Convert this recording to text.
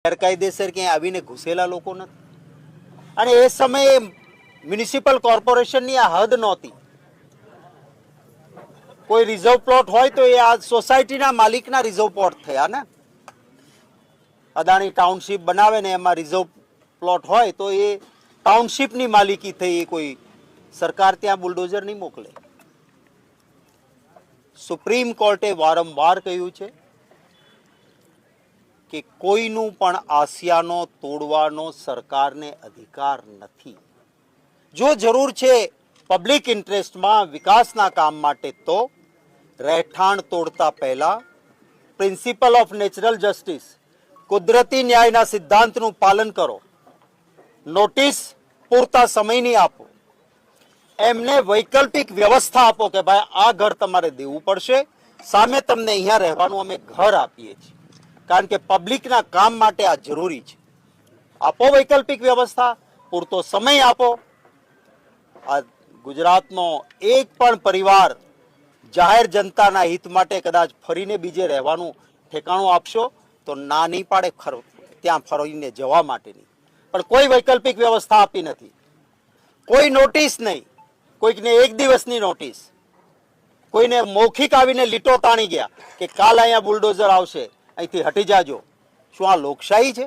ગેરકાયદેસર ક્યાંય આવીને ઘૂસેલા લોકો નથી. અને એ સમયે મ્યુનિસિપલ કોર્પોરેશનની આ હદ નહોતી. કોઈ રિઝર્વ પ્લોટ હોય તો એ આ સોસાયટીના માલિકના રિઝર્વ પ્લોટ થયા ને. અદાણી ટાઉનશીપ બનાવે ને એમાં રિઝર્વ પ્લોટ હોય તો એ ટાઉનશીપની માલિકી થઈ. એ કોઈ સરકાર ત્યાં બુલડોઝર નહીં મોકલે. સુપ્રીમ કોર્ટે વારંવાર કહ્યું છે કે કોઈનું પણ આસિયાનો તોડવાનો સરકારને અધિકાર નથી. જો જરૂર છે પબ્લિક ઇન્ટરેસ્ટમાં વિકાસના કામ માટે તો રહેઠાણ તોડતા પહેલા પ્રિન્સિપલ ઓફ નેચરલ જસ્ટિસ, કુદરતી ન્યાયના સિદ્ધાંતનું પાલન કરો. નોટિસ પૂરતા સમયની આપો. એમને વૈકલ્પિક વ્યવસ્થા આપો કે ભાઈ આ ઘર તમારે દેવું પડશે, સામે તમને અહીંયા રહેવાનું અમે ઘર આપીએ છીએ, કારણ કે પબ્લિકના કામ માટે આ જરૂરી છે. આપો વૈકલ્પિક વ્યવસ્થા, પૂરતો સમય આપો. આ ગુજરાતનો એક પણ પરિવાર જાહેર જનતાના હિત માટે કદાચ ફરીને બીજે રહેવાનું ઠેકાણું આપશો તો ના નહીં પાડે ત્યાં ફરીને જવા માટેની. પણ કોઈ વૈકલ્પિક વ્યવસ્થા આપી નથી, કોઈ નોટિસ નહીં. કોઈકને એક દિવસની નોટિસ, કોઈને મૌખિક આવીને લીટો તાણી ગયા કે કાલ અહીંયા બુલડોઝર આવશે, અહીંથી હટી જાજો. શું આ લોકશાહી છે?